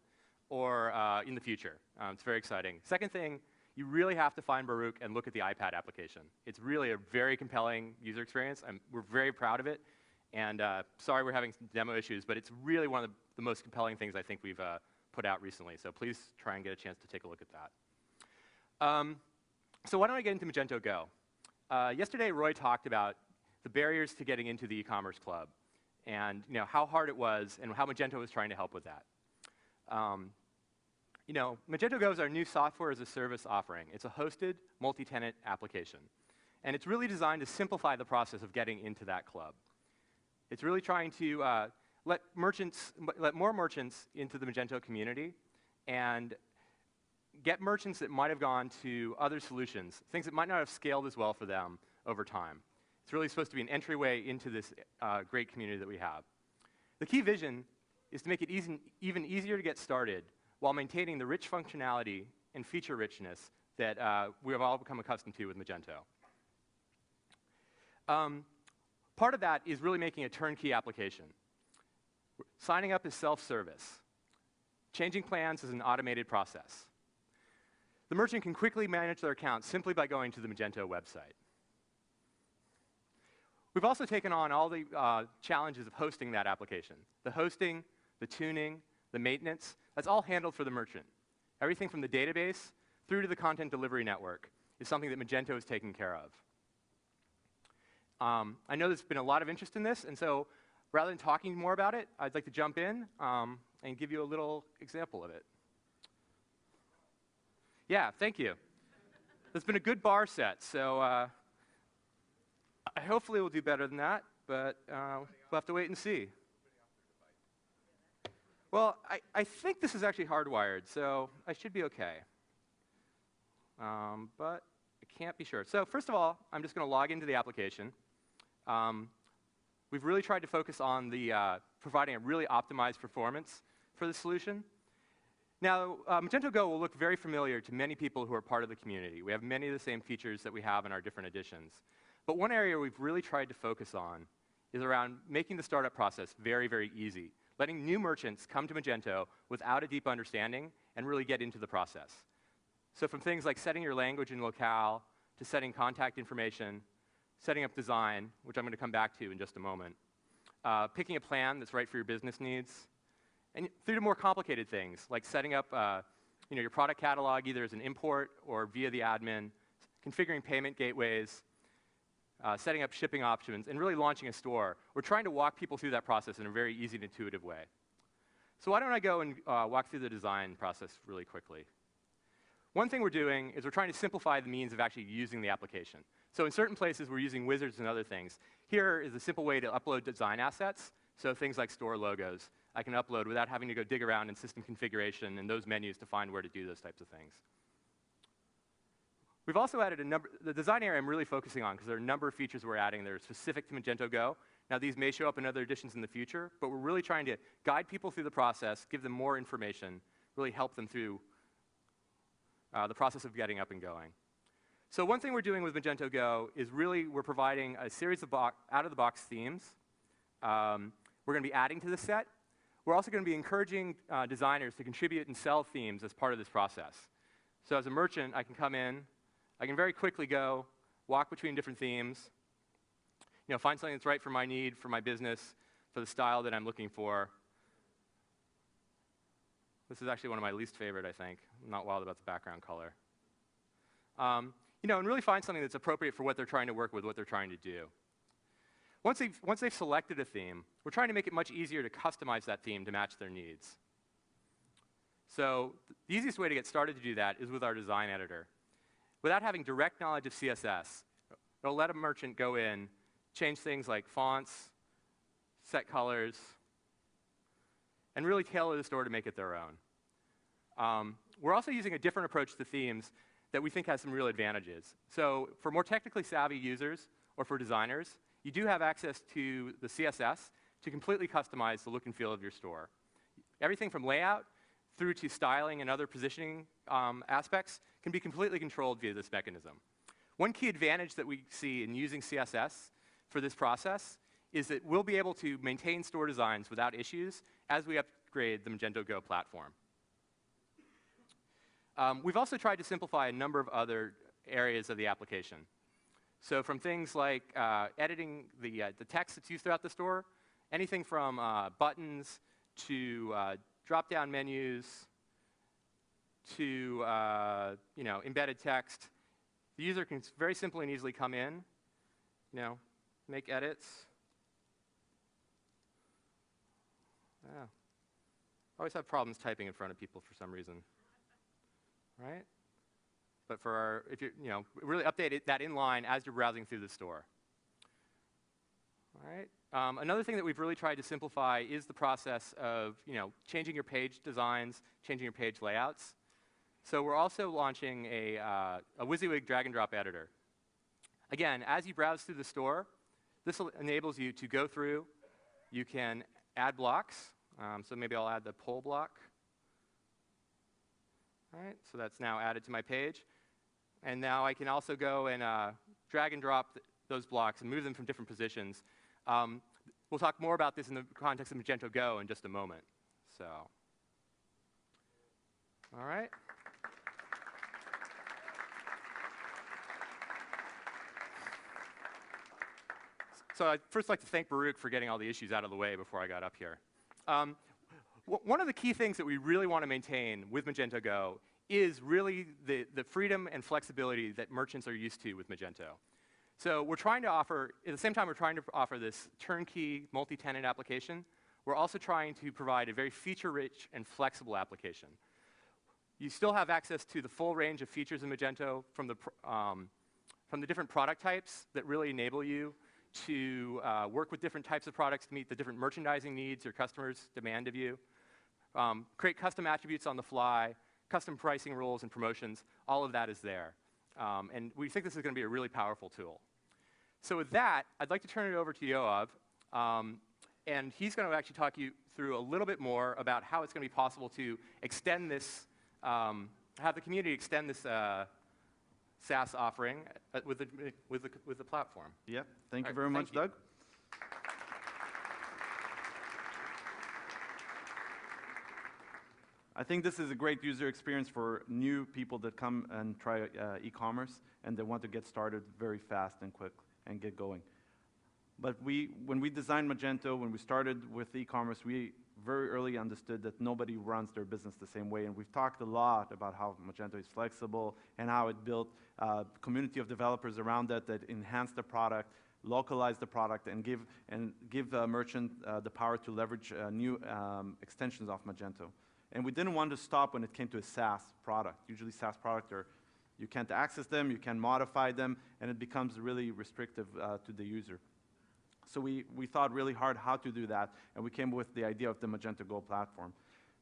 or in the future. It's very exciting. Second thing, you really have to find Baruch and look at the iPad application. It's really a very compelling user experience. We're very proud of it. And sorry we're having some demo issues, but it's really one of the most compelling things I think we've put out recently. So please try and get a chance to take a look at that. So why don't I get into Magento Go? Yesterday, Roy talked about the barriers to getting into the e-commerce club and how hard it was and how Magento was trying to help with that. Magento Go is our new software as a service offering. It's a hosted, multi-tenant application. And it's really designed to simplify the process of getting into that club. It's really trying to let more merchants into the Magento community and get merchants that might have gone to other solutions, things that might not have scaled as well for them over time. It's really supposed to be an entryway into this great community that we have. The key vision is to make it even easier to get started while maintaining the rich functionality and feature richness that we have all become accustomed to with Magento. Part of that is really making a turnkey application. Signing up is self-service. Changing plans is an automated process. The merchant can quickly manage their account simply by going to the Magento website. We've also taken on all the challenges of hosting that application. The hosting, the tuning, the maintenance, that's all handled for the merchant. Everything from the database through to the content delivery network is something that Magento is taking care of. I know there's been a lot of interest in this, and so rather than talking more about it, I'd like to jump in and give you a little example of it. Yeah, thank you. There's been a good bar set, so hopefully we'll do better than that, but we'll have to wait and see. Well, I think this is actually hardwired, so I should be okay. But I can't be sure. So first of all, I'm just going to log into the application. We've really tried to focus on the providing a really optimized performance for the solution. Now, Magento Go will look very familiar to many people who are part of the community. We have many of the same features that we have in our different editions. But one area we've really tried to focus on is around making the startup process very, very easy, letting new merchants come to Magento without a deep understanding and really get into the process. So from things like setting your language and locale, to setting contact information, setting up design, which I'm going to come back to in just a moment, picking a plan that's right for your business needs, and through to more complicated things, like setting up your product catalog either as an import or via the admin, configuring payment gateways, setting up shipping options, and really launching a store. We're trying to walk people through that process in a very easy and intuitive way. So why don't I go and walk through the design process really quickly. One thing we're doing is we're trying to simplify the means of actually using the application. So in certain places, we're using wizards and other things. Here is a simple way to upload design assets, so things like store logos. I can upload without having to go dig around in system configuration and those menus to find where to do those types of things. We've also added the design area I'm really focusing on because there are a number of features we're adding that are specific to Magento Go. Now, these may show up in other editions in the future, but we're really trying to guide people through the process, give them more information, really help them through the process of getting up and going. So one thing we're doing with Magento Go is really we're providing a series of out-of-the-box themes. We're going to be adding to the set. We're also going to be encouraging designers to contribute and sell themes as part of this process. So as a merchant, I can come in, I can very quickly go, walk between different themes, find something that's right for my need, for my business, for the style that I'm looking for. This is actually one of my least favorite, I think. I'm not wild about the background color. And really find something that's appropriate for what they're trying to work with, what they're trying to do. Once they've selected a theme, we're trying to make it much easier to customize that theme to match their needs. So the easiest way to get started to do that is with our design editor. Without having direct knowledge of CSS, it'll let a merchant go in, change things like fonts, set colors, and really tailor the store to make it their own. We're also using a different approach to themes that we think has some real advantages. So for more technically savvy users or for designers, you do have access to the CSS to completely customize the look and feel of your store. Everything from layout through to styling and other positioning aspects can be completely controlled via this mechanism. One key advantage that we see in using CSS for this process is that we'll be able to maintain store designs without issues as we upgrade the Magento Go platform. We've also tried to simplify a number of other areas of the application. So from things like editing the text that's used throughout the store, anything from buttons to drop-down menus to embedded text. The user can very simply and easily come in, make edits. Yeah. I always have problems typing in front of people for some reason, right? But for if you really update that inline as you're browsing through the store. All right. Another thing that we've really tried to simplify is the process of changing your page designs, changing your page layouts. So we're also launching a WYSIWYG drag and drop editor. Again, as you browse through the store, this enables you to go through. You can add blocks. So maybe I'll add the poll block. All right, so that's now added to my page. And now I can also go and drag and drop those blocks and move them from different positions. We'll talk more about this in the context of Magento Go in just a moment. So, all right. So I'd first like to thank Baruch for getting all the issues out of the way before I got up here. One of the key things that we really want to maintain with Magento Go is really the freedom and flexibility that merchants are used to with Magento. So we're trying to offer, at the same time we're trying to offer this turnkey multi-tenant application, we're also trying to provide a very feature-rich and flexible application. You still have access to the full range of features in Magento from the different product types that really enable you to work with different types of products to meet the different merchandising needs your customers demand of you, create custom attributes on the fly, custom pricing rules and promotions, all of that is there. And we think this is going to be a really powerful tool. So with that, I'd like to turn it over to Yoav, and he's going to actually talk you through a little bit more about how it's going to be possible to extend this, have the community extend this SaaS offering with the platform. Yep. Thank you very much, Doug. I think this is a great user experience for new people that come and try e-commerce and they want to get started very fast and quick and get going. But when we designed Magento, when we started with e-commerce, we very early understood that nobody runs their business the same way. And we've talked a lot about how Magento is flexible and how it built a community of developers around that enhance the product, localize the product, and give a merchant the power to leverage new extensions of Magento. And we didn't want to stop when it came to a SaaS product. Usually SaaS products you can't access them, you can't modify them, and it becomes really restrictive to the user. So we thought really hard how to do that, and we came with the idea of the Magento Go platform.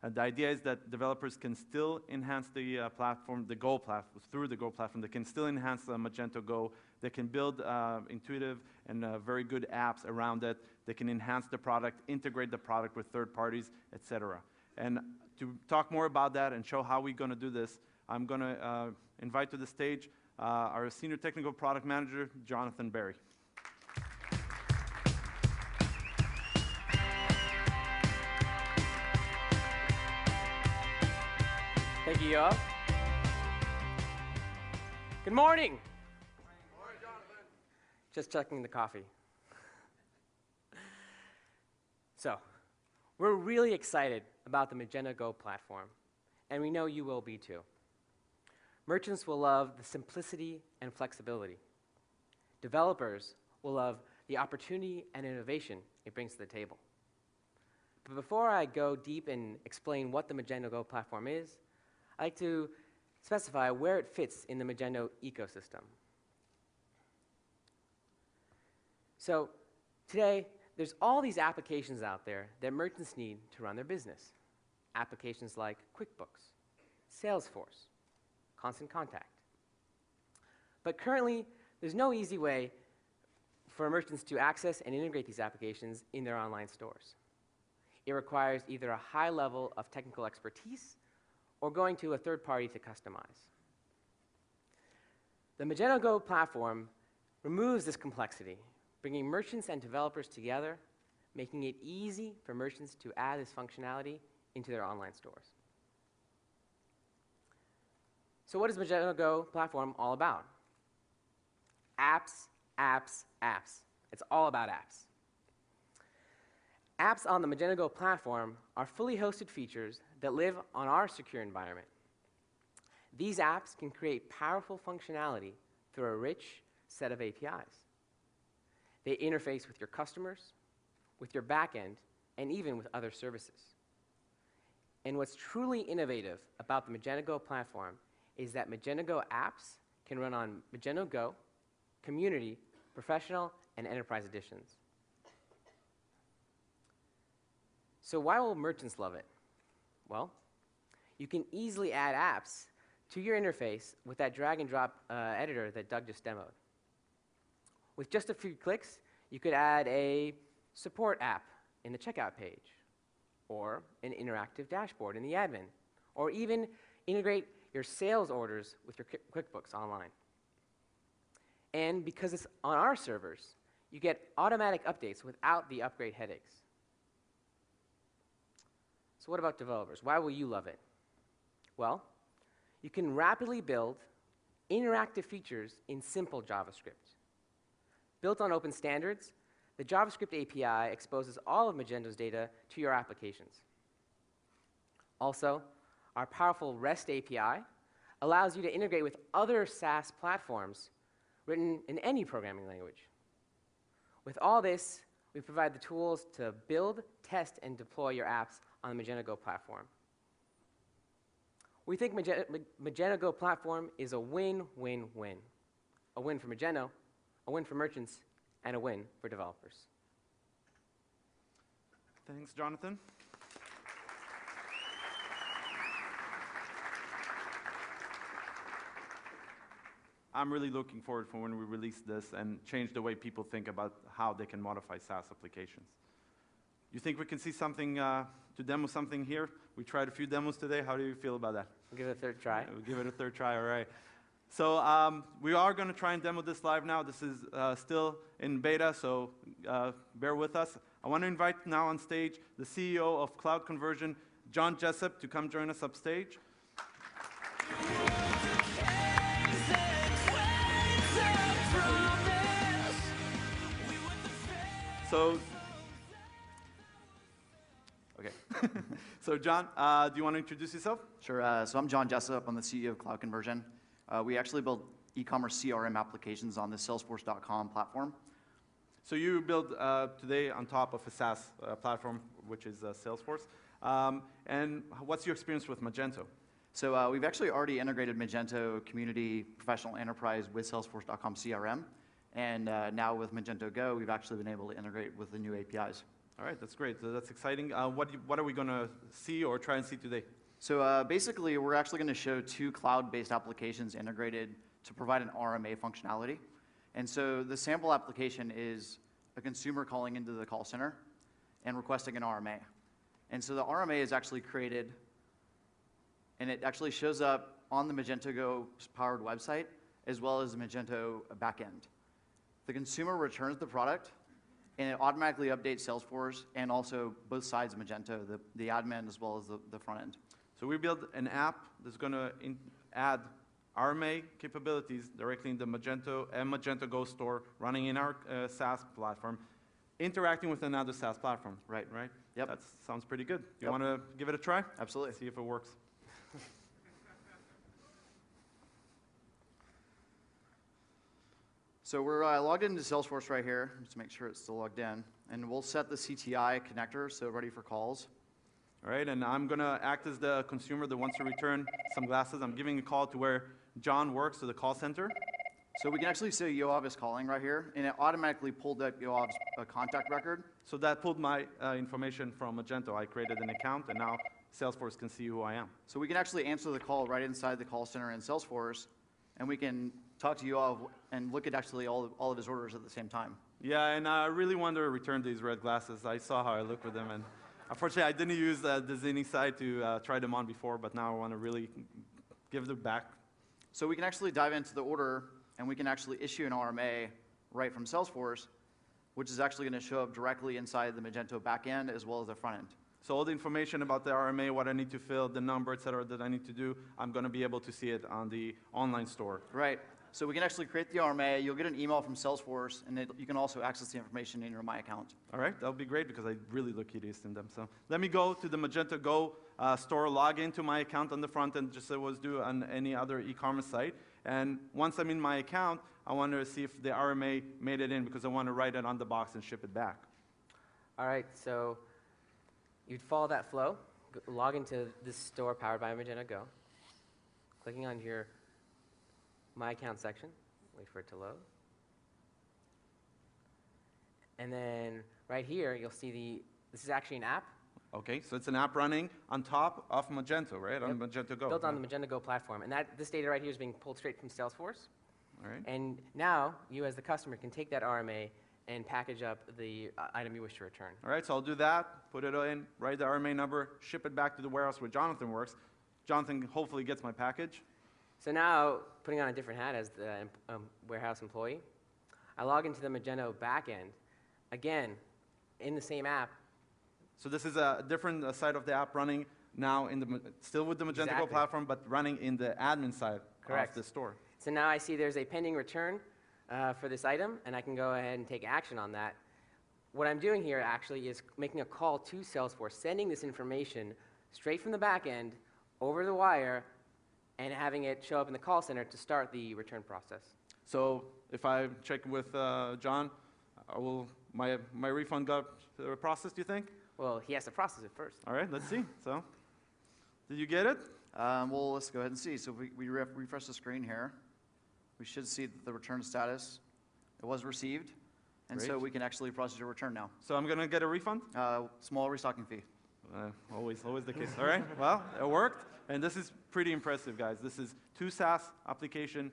And the idea is that developers can still enhance the platform, the Go platform, through the Go platform. They can still enhance the Magento Go. They can build intuitive and very good apps around it. They can enhance the product, integrate the product with third parties, etc. And to talk more about that and show how we're going to do this, I'm going to invite to the stage our Senior Technical Product Manager, Jonathan Berry. Thank you, Yoav. Good morning. Good morning, Jonathan. Just checking the coffee. So, we're really excited about the Magento Go platform, and we know you will be too. Merchants will love the simplicity and flexibility. Developers will love the opportunity and innovation it brings to the table. But before I go deep and explain what the Magento Go platform is, I'd like to specify where it fits in the Magento ecosystem. So today, there's all these applications out there that merchants need to run their business. Applications like QuickBooks, Salesforce, Constant Contact. But currently, there's no easy way for merchants to access and integrate these applications in their online stores. It requires either a high level of technical expertise or going to a third party to customize. The Magento Go platform removes this complexity, bringing merchants and developers together, making it easy for merchants to add this functionality into their online stores. So what is Magento Go platform all about? Apps, apps, apps. It's all about apps. Apps on the Magento Go platform are fully hosted features that live on our secure environment. These apps can create powerful functionality through a rich set of APIs. They interface with your customers, with your backend, and even with other services. And what's truly innovative about the Magento Go platform is that Magento Go apps can run on Magento Go, Community, Professional, and Enterprise editions. So why will merchants love it? Well, you can easily add apps to your interface with that drag and drop editor that Doug just demoed. With just a few clicks, you could add a support app in the checkout page, or an interactive dashboard in the admin, or even integrate your sales orders with your QuickBooks online. And because it's on our servers, you get automatic updates without the upgrade headaches. So what about developers? Why will you love it? Well, you can rapidly build interactive features in simple JavaScript. Built on open standards, the JavaScript API exposes all of Magento's data to your applications. Also, our powerful REST API allows you to integrate with other SaaS platforms written in any programming language. With all this, we provide the tools to build, test, and deploy your apps on the Magento Go platform. We think Magento Go platform is a win-win-win. A win for Magento, a win for merchants, and a win for developers. Thanks, Jonathan. I'm really looking forward for when we release this and change the way people think about how they can modify SaaS applications. You think we can see something, to demo something here? We tried a few demos today. How do you feel about that? We'll give it a third try. We'll give it a third try, all right. So we are going to try and demo this live now. This is still in beta, so bear with us. I want to invite now on stage the CEO of Cloud Conversion, John Jessup, to come join us upstage. So, okay. So John, do you want to introduce yourself? Sure. So I'm John Jessup. I'm the CEO of Cloud Conversion. We actually build e-commerce CRM applications on the Salesforce.com platform. So you build today on top of a SaaS platform, which is Salesforce. And what's your experience with Magento? So we've actually already integrated Magento Community, Professional, Enterprise with Salesforce.com CRM. And now with Magento Go, we've actually been able to integrate with the new APIs. All right, that's great. That's exciting. What are we going to see or try and see today? So basically, we're actually going to show two cloud-based applications integrated to provide an RMA functionality. And so the sample application is a consumer calling into the call center and requesting an RMA. And so the RMA is actually created, and it actually shows up on the Magento Go powered website, as well as the Magento backend. The consumer returns the product, and it automatically updates Salesforce and also both sides of Magento, the admin as well as the front end. So we built an app that's going to add RMA capabilities directly in the Magento and Magento Go store, running in our SaaS platform, interacting with another SaaS platform. Right? Yep. That sounds pretty good. You want to give it a try? Absolutely. See if it works. So we're logged into Salesforce right here, just to make sure it's still logged in. And we'll set the CTI connector, so ready for calls. All right, and I'm going to act as the consumer that wants to return some glasses. I'm giving a call to where John works, to the call center. So we can actually say Yoav is calling right here, and it automatically pulled up Yoav's contact record. So that pulled my information from Magento. I created an account, and now Salesforce can see who I am. So we can actually answer the call right inside the call center in Salesforce, and we can talk to Yoav and look at actually all of his orders at the same time. Yeah, and I really want to return these red glasses. I saw how I look with them, and Unfortunately, I didn't use the Zenni side to try them on before, but now I want to really give them back. So we can actually dive into the order, and we can actually issue an RMA right from Salesforce, which is actually going to show up directly inside the Magento backend as well as the front end. So all the information about the RMA, what I need to fill, the number, et cetera, that I need to do, I'm going to be able to see it on the online store. Right. So we can actually create the RMA. You'll get an email from Salesforce, and you can also access the information in your My Account. All right, that'll be great because I really look hideous in them. So let me go to the Magento Go store, log into my account on the front end, just as I was do on any other e-commerce site. And once I'm in my account, I want to see if the RMA made it in because I want to write it on the box and ship it back. All right, so you'd follow that flow, log into this store powered by Magento Go, clicking on your My Account section, wait for it to load. And then right here, you'll see this is actually an app. Okay, so it's an app running on top of Magento, right? On Magento Go. Built on the Magento Go platform. And this data right here is being pulled straight from Salesforce. All right. And now, you as the customer can take that RMA and package up the item you wish to return. All right, so I'll do that, put it in, write the RMA number, ship it back to the warehouse where Jonathan works. Jonathan hopefully gets my package. So now, putting on a different hat as the warehouse employee, I log into the Magento backend, again, in the same app. So this is a different side of the app running now, still with the Magento Go Exactly. platform, but running in the admin side Correct. of the store. So now I see there's a pending return for this item, and I can go ahead and take action on that. What I'm doing here actually is making a call to Salesforce, sending this information straight from the back end over the wire, and having it show up in the call center to start the return process. So if I check with John, my refund got processed, do you think? Well, he has to process it first. All right, let's see. So, did you get it? Well, let's go ahead and see. So if we refresh the screen here, we should see that the return status, it was received. And so Great. we can actually process your return now. So I'm going to get a refund? Small restocking fee. Always the case. All right, well, it worked. And this is pretty impressive, guys. This is 2 SaaS application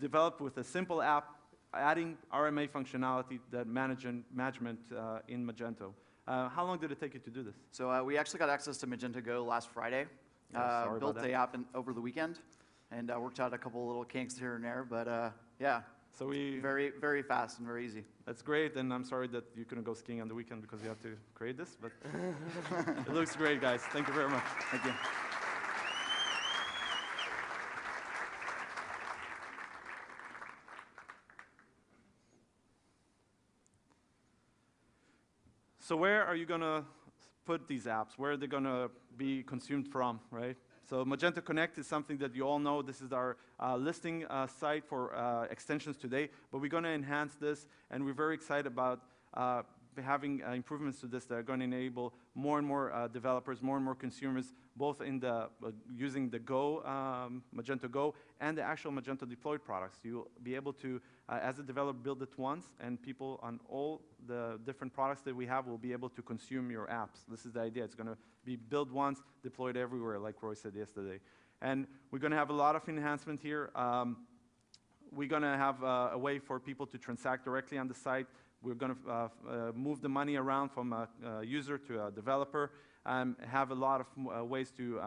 developed with a simple app, adding RMA functionality that management in Magento. How long did it take you to do this? So we actually got access to Magento Go last Friday. Sorry Built about the that. app over the weekend, and worked out a couple little kinks here and there. But yeah, So very, very fast and very easy. that's great, and I'm sorry that you couldn't go skiing on the weekend because you have to create this, but it looks great, guys. Thank you very much. Thank you. So where are you going to put these apps? Where are they going to be consumed from, right? So Magento Connect is something that you all know. This is our listing site for extensions today, but we're going to enhance this, and we're very excited about having improvements to this that are going to enable more and more developers, more and more consumers, both in the using the Go, Magento Go, and the actual Magento deployed products. You'll be able to, as a developer, build it once, and people on all the different products that we have will be able to consume your apps. This is the idea. It's going to be built once, deployed everywhere, like Roy said yesterday. And we're going to have a lot of enhancement here. We're going to have a way for people to transact directly on the site. We're going to move the money around from a user to a developer, have a lot of ways to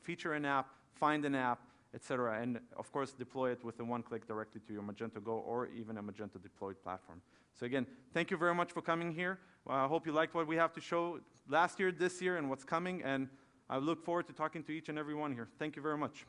feature an app, find an app, etc., and of course deploy it with a one-click directly to your Magento Go or even a Magento deployed platform. So again, thank you very much for coming here. I hope you liked what we have to show last year, this year, and what's coming, and I look forward to talking to each and every one here. Thank you very much.